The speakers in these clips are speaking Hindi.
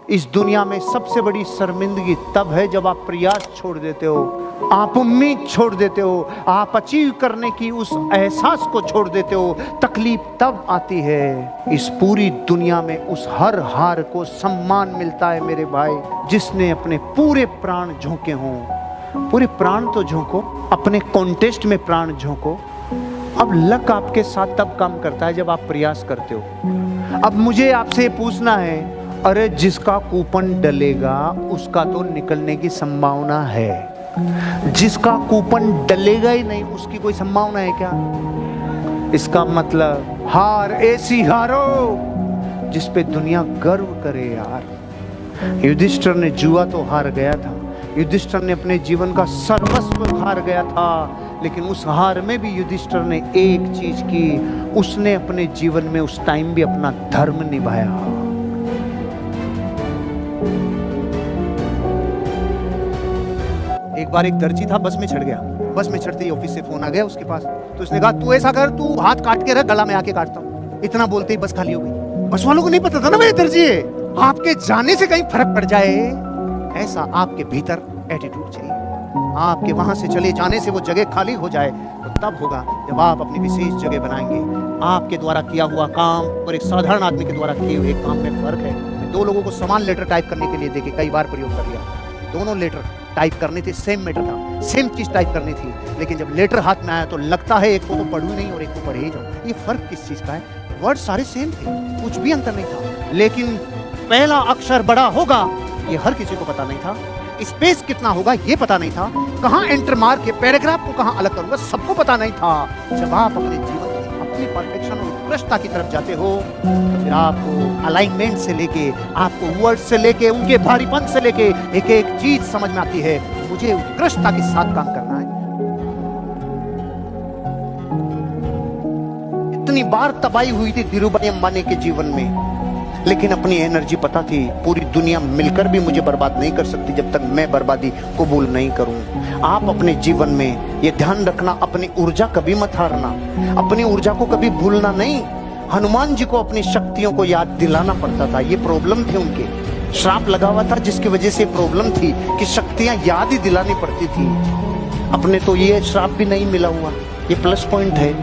इस दुनिया में सबसे बड़ी शर्मिंदगी तब है जब आप प्रयास छोड़ देते हो, आप उम्मीद छोड़ देते हो, आप अचीव करने की उस एहसास को छोड़ देते हो। तकलीफ तब आती है। इस पूरी दुनिया में उस हर हार को सम्मान मिलता है मेरे भाई, जिसने अपने पूरे प्राण झोंके हों। पूरे प्राण तो झोंको, अपने कॉन्टेस्ट में प्राण झोंको। अब लक आपके साथ तब काम करता है जब आप प्रयास करते हो। अब मुझे आपसे पूछना है, अरे जिसका कूपन डलेगा उसका तो निकलने की संभावना है, जिसका कूपन डलेगा ही नहीं उसकी कोई संभावना है क्या? इसका मतलब हार ऐसी हारो जिस पे दुनिया गर्व करे यार। युधिष्ठिर ने जुआ तो हार गया था, युधिष्ठिर ने अपने जीवन का सर्वस्व हार गया था, लेकिन उस हार में भी युधिष्ठिर ने एक चीज की, उसने अपने जीवन में उस टाइम भी अपना धर्म निभाया। एक बार एक दर्जी था, बस में चढ़ गया। बस में चढ़ते ही ऑफिस से फोन आ गया उसके पास, तो उसने कहा तू ऐसा कर, तू हाथ काट के रख, गला में आके काटता हूँ। इतना बोलते ही बस खाली हो गई। बस वालों को नहीं पता था ना भाई दर्जी है, आपके जाने से कहीं फर्क पड़ जाए, ऐसा आपके भीतर एटीट्यूड चाहिए। आपके वहां से चले जाने से वो जगह खाली हो जाए तो तब होगा जब आप अपनी विशेष जगह बनाएंगे। आपके द्वारा किया हुआ काम और एक साधारण आदमी के द्वारा किए हुए काम में फर्क है। दो लोगों को समान लेटर टाइप करने के लिए देके कई बार प्रयोग कर लिया, दोनों लेटर टाइप करने थे, सेम मैटर था, सेम चीज टाइप करनी थी, लेकिन जब लेटर हाथ में आया तो लगता है एक को तो पढ़ूं नहीं और एक को पढ़े ही जाऊं। ये फर्क किस चीज का है? वर्ड सारे सेम थे, कुछ भी अंतर नहीं था, लेकिन पहला अक्षर बड़ा होगा ये हर किसी को पता नहीं था, स्पेस कितना होगा ये पता नहीं था, कहां एंटर मार के पैराग्राफ को कहां अलग करूंगा सबको पता नहीं था। जब आप अपने जीवन में अपनी परफेक्शन और उत्कृष्टता की तरफ जाते हो तो फिर आपको अलाइनमेंट से लेके, आपको वर्ड से लेके, उनके भारीपन से लेके एक एक चीज समझ में आती है, मुझे उत्कृष्टता के साथ काम करना है। इतनी बार तबाही हुई थी धीरूभाई अंबानी के जीवन में, लेकिन अपनी एनर्जी पता थी पूरी दुनिया मिलकर भी मुझे बर्बाद नहीं कर सकती जब तक मैं बर्बादी कबूल नहीं करूं। आप अपने जीवन में ये ध्यान रखना, अपनी ऊर्जा कभी मत हारना, अपनी ऊर्जा को कभी भूलना नहीं। हनुमान जी को अपनी शक्तियों को याद दिलाना पड़ता था, ये प्रॉब्लम थे उनके, श्राप लगा हुआ था जिसकी वजह से प्रॉब्लम थी कि शक्तियां याद ही दिलानी पड़ती थी। अपने तो ये श्राप भी नहीं मिला हुआ, ये प्लस पॉइंट है।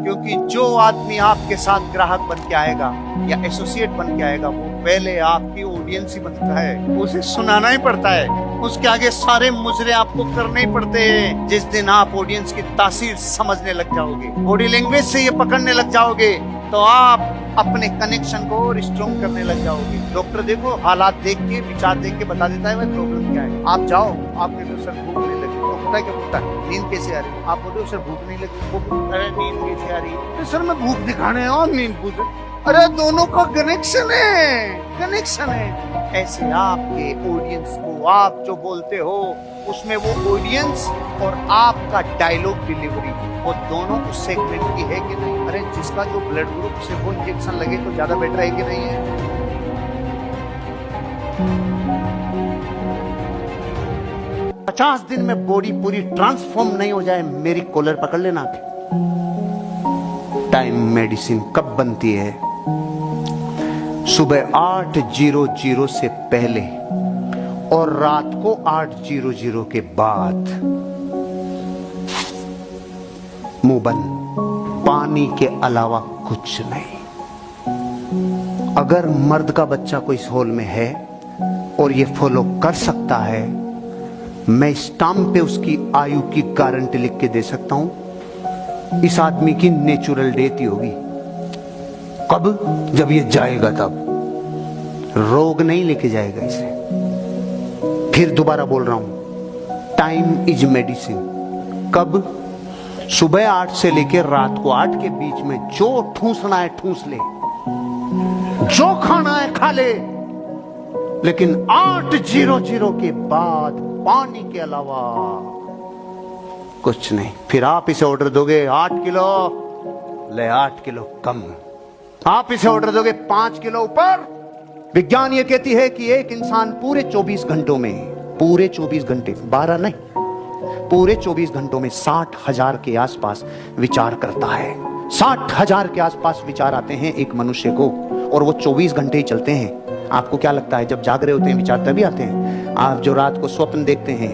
क्योंकि जो आदमी आपके साथ ग्राहक बन के आएगा या एसोसिएट बन के आएगा वो पहले आपकी ऑडियंस ही बनता है, उसे सुनाना ही पड़ता है, उसके आगे सारे मुजरे आपको करने ही पड़ते हैं। जिस दिन आप ऑडियंस की तासीर समझने लग जाओगे, बॉडी लैंग्वेज से ये पकड़ने लग जाओगे, तो आप अपने कनेक्शन को स्ट्रॉन्ग करने लग जाओगे। डॉक्टर देखो हालात देख के, विचार देख के बता देता है भाई प्रॉब्लम क्या है। आप जाओ, आपने तो सर भूख नहीं लगी, तो पता है क्या पूछता है, नींद कैसे आ रही है? आप बोलो सर भूख नहीं लगी, वो अरे नींद कैसे आ रही है? तो सर मैं भूख दिखाने और नींद पूछ, अरे दोनों का कनेक्शन है, कनेक्शन है। ऐसे आपके ऑडियंस को आप जो बोलते हो उसमें वो ऑडियंस और आपका डायलॉग डिलीवरी वो दोनों उस सेगमेंट की है कि नहीं? अरे जिसका जो ब्लड ग्रुप से वो इंजेक्शन लगे तो ज्यादा बेटर है कि नहीं है? 50 दिन में बॉडी पूरी ट्रांसफॉर्म नहीं हो जाए, मेरी कॉलर पकड़ लेना। टाइम मेडिसिन कब बनती है? सुबह 8:00 से पहले और रात को 8:00 के बाद। मुंह बंद, पानी के अलावा कुछ नहीं। अगर मर्द का बच्चा कोई इस हॉल में है और ये फॉलो कर सकता है, मैं स्टाम्प पे उसकी आयु की गारंटी लिख के दे सकता हूं। इस आदमी की नेचुरल डेथ ही होगी। कब? जब ये जाएगा तब। रोग नहीं लेके जाएगा इसे। फिर दोबारा बोल रहा हूं, टाइम इज मेडिसिन। कब? सुबह 8 से लेकर रात को 8 के बीच में जो ठूसना है ठूस ले, जो खाना है खा ले, लेकिन 8:00 के बाद पानी के अलावा कुछ नहीं। फिर आप इसे ऑर्डर दोगे 8 किलो, ले 8 किलो कम। आप इसे ऑर्डर दोगे 5 किलो ऊपर। विज्ञान ये कहती है कि एक इंसान पूरे 24 घंटों में, पूरे 24 घंटे, 12 नहीं, पूरे 24 घंटों में 60,000 के आसपास विचार करता है। 60,000 के आसपास विचार आते हैं एक मनुष्य को, और वो 24 घंटे ही चलते हैं। आपको क्या लगता है जब जाग रहे होते हैं विचार तभी आते हैं? आप जो रात को स्वप्न देखते हैं,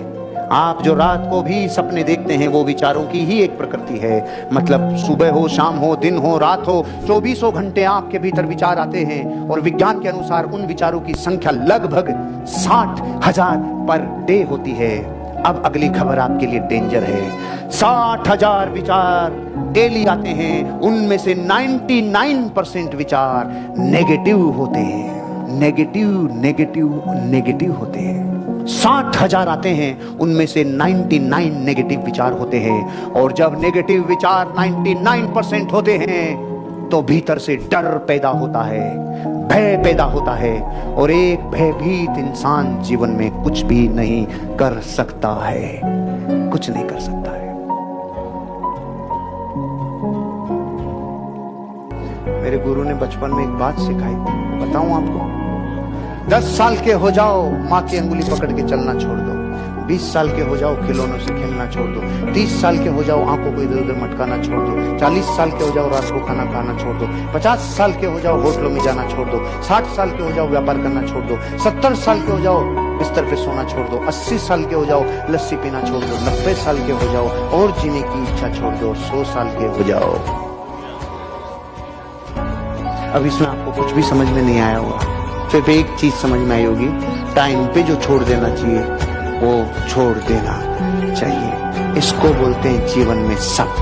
आप जो रात को भी सपने देखते हैं, वो विचारों की ही एक प्रकृति है। मतलब सुबह हो, शाम हो, दिन हो, रात हो, 24 घंटे आपके भीतर विचार आते हैं और विज्ञान के अनुसार उन विचारों की संख्या लगभग 60,000 पर डे होती है। अब अगली खबर आपके लिए डेंजर है। 60,000 विचार डेली आते हैं, उनमें से 99% विचार नेगेटिव होते हैं। नेगेटिव नेगेटिव नेगेटिव होते हैं। 60,000 आते हैं, उनमें से 99 नेगेटिव विचार होते हैं। और जब नेगेटिव विचार 99% होते हैं तो भीतर से डर पैदा होता है, भय पैदा होता है, और एक भयभीत इंसान जीवन में कुछ भी नहीं कर सकता है, कुछ नहीं कर सकता है। मेरे गुरु ने बचपन में एक बात सिखाई, बताऊं आपको। 10 साल के हो जाओ, माँ की अंगुली पकड़ के चलना छोड़ दो। 20 साल के हो जाओ, खिलौनों से खेलना छोड़ दो। 30 साल के हो जाओ, आंखों को इधर उधर मटकाना छोड़ दो। 40 साल के हो जाओ, रात को खाना खाना छोड़ दो। 50 साल के हो जाओ, होटलों में जाना छोड़ दो। 60 साल के हो जाओ, व्यापार करना छोड़ दो। 70 साल के हो जाओ, बिस्तर पे सोना छोड़ दो। 80 साल के हो जाओ, लस्सी पीना छोड़ दो। 90 साल के हो जाओ और जीने की इच्छा छोड़ दो। 100 साल के हो जाओ। अब इसमें आपको कुछ भी समझ में नहीं आया होगा, सिर्फ एक चीज समझ में आई होगी, टाइम पे जो छोड़ देना चाहिए वो छोड़ देना चाहिए। इसको बोलते हैं जीवन में सब